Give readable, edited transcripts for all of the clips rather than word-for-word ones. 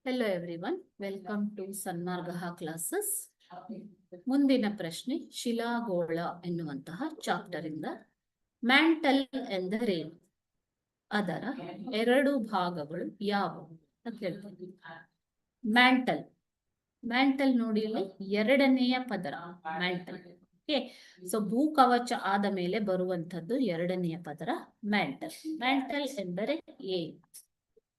Hello everyone, welcome to Sanmarga classes. ಮುಂದಿನ ಪ್ರಶ್ನೆ ಶಿಲಾಗೋಳ ಎನ್ನುವಂತಹ ಚಾಪ್ಟರ್ ಇಂದ ಮ್ಯಾಂಟಲ್ ಎಂದರೇನು, ಅದರ ಎರಡು ಭಾಗಗಳು ಯಾವುವು ಅಂತ ಕೇಳ್ತೀವಿ. ಮ್ಯಾಂಟಲ್ ಮ್ಯಾಂಟಲ್ ನೋಡಿ, ಇಲ್ಲಿ ಎರಡನೆಯ ಪದರ ಮ್ಯಾಂಟಲ್. ಓಕೆ, ಸೊ ಭೂಕವಚ ಆದ ಮೇಲೆ ಬರುವಂತದ್ದು ಎರಡನೆಯ ಪದರ ಮ್ಯಾಂಟಲ್. ಮ್ಯಾಂಟಲ್ ಎಂದರೆ ಏನು?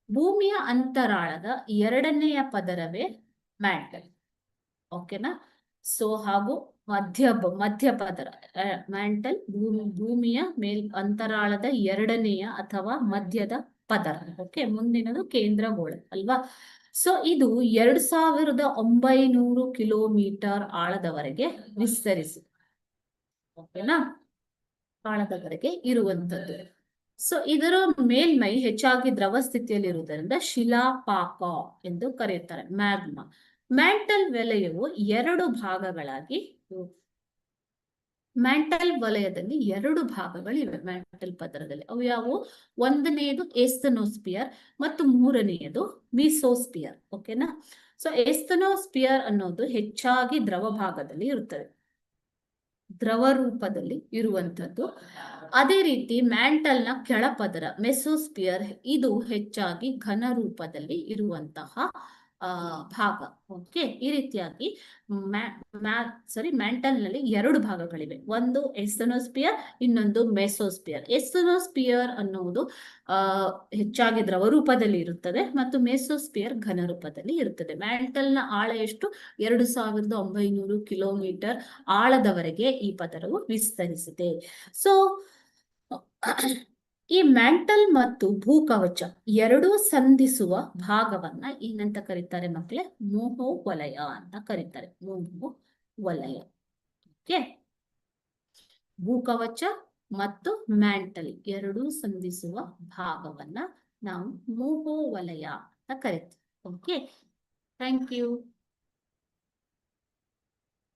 ಭೂಮಿಯ ಅಂತರಾಳದ ಎರಡನೆಯ ಪದರವೇ ಮ್ಯಾಂಟಲ್. ಓಕೆನಾ? ಸೊ ಹಾಗೂ ಮಧ್ಯ ಪದರ ಮ್ಯಾಂಟಲ್ ಭೂಮಿಯ ಅಂತರಾಳದ ಎರಡನೆಯ ಅಥವಾ ಮಧ್ಯದ ಪದರ. ಓಕೆ, ಮುಂದಿನದು ಕೇಂದ್ರಗೋಳ ಅಲ್ವಾ? ಸೊ ಇದು 2900 ಕಿಲೋಮೀಟರ್ ಆಳದವರೆಗೆ ವಿಸ್ತರಿಸಿ, ಓಕೆನಾ, ಆಳದವರೆಗೆ ಇರುವಂತದ್ದು. ಸೊ ಇದರ ಮೇಲ್ಮೈ ಹೆಚ್ಚಾಗಿ ದ್ರವ ಸ್ಥಿತಿಯಲ್ಲಿ ಇರುವುದರಿಂದ ಶಿಲಾಪಾಕ ಎಂದು ಕರೆಯುತ್ತಾರೆ, ಮ್ಯಾಗ್ಮಾ. ಮ್ಯಾಂಟಲ್ ವಲಯವು ಎರಡು ಭಾಗಗಳಾಗಿ, ಮ್ಯಾಂಟಲ್ ವಲಯದಲ್ಲಿ ಎರಡು ಭಾಗಗಳಿವೆ ಮ್ಯಾಂಟಲ್ ಪದರದಲ್ಲಿ. ಅವು ಯಾವುವು? ಒಂದನೆಯದು ಎಸ್ತನೋಸ್ಪಿಯರ್ ಮತ್ತು ಮೂರನೆಯದು ಮೀಸೋಸ್ಪಿಯರ್. ಓಕೆನಾ? ಸೊ ಎಸ್ತನೋಸ್ಪಿಯರ್ ಅನ್ನೋದು ಹೆಚ್ಚಾಗಿ ದ್ರವ ಭಾಗದಲ್ಲಿ ಇರುತ್ತದೆ, ದ್ರವ ರೂಪದಲ್ಲಿ ಇರುವಂತದ್ದು. ಅದೇ ರೀತಿ ಮ್ಯಾಂಟಲ್ ನ ಕೆಳಪದರ ಮೆಸೋಸ್ಪಿಯರ್, ಇದು ಹೆಚ್ಚಾಗಿ ಘನ ರೂಪದಲ್ಲಿ ಇರುವಂತಹ ಭಾಗ. ಓಕೆ, ಈ ರೀತಿಯಾಗಿ ಮ್ಯಾಂಟಲ್ ನಲ್ಲಿ ಎರಡು ಭಾಗಗಳಿವೆ, ಒಂದು ಎಸ್ತನೋಸ್ಪಿಯರ್, ಇನ್ನೊಂದು ಮೆಸೋಸ್ಪಿಯರ್. ಎಸ್ತನೋಸ್ಪಿಯರ್ ಅನ್ನುವುದು ಹೆಚ್ಚಾಗಿ ದ್ರವ ರೂಪದಲ್ಲಿ ಇರುತ್ತದೆ ಮತ್ತು ಮೆಸೋಸ್ಪಿಯರ್ ಘನ ರೂಪದಲ್ಲಿ ಇರುತ್ತದೆ. ಮ್ಯಾಂಟಲ್ ನ ಆಳ ಎಷ್ಟು? 2900 ಕಿಲೋಮೀಟರ್ ಆಳದವರೆಗೆ ಈ ಪದರವು ವಿಸ್ತರಿಸಿದೆ. ಸೊ ಈ ಮ್ಯಾಂಟಲ್ ಮತ್ತು ಭೂಕವಚ ಎರಡೂ ಸಂಧಿಸುವ ಭಾಗವನ್ನ ಏನಂತ ಕರೀತಾರೆ ಮಕ್ಕಳೇ? ಮೋಹೋ ವಲಯ ಅಂತ ಕರೀತಾರೆ, ಮೋಹೋ ವಲಯ. ಓಕೆ, ಭೂಕವಚ ಮತ್ತು ಮ್ಯಾಂಟಲ್ ಎರಡೂ ಸಂಧಿಸುವ ಭಾಗವನ್ನ ನಾವು ಮೋಹೋ ವಲಯ ಅಂತ ಕರಿತೀವಿ. Okay, thank you.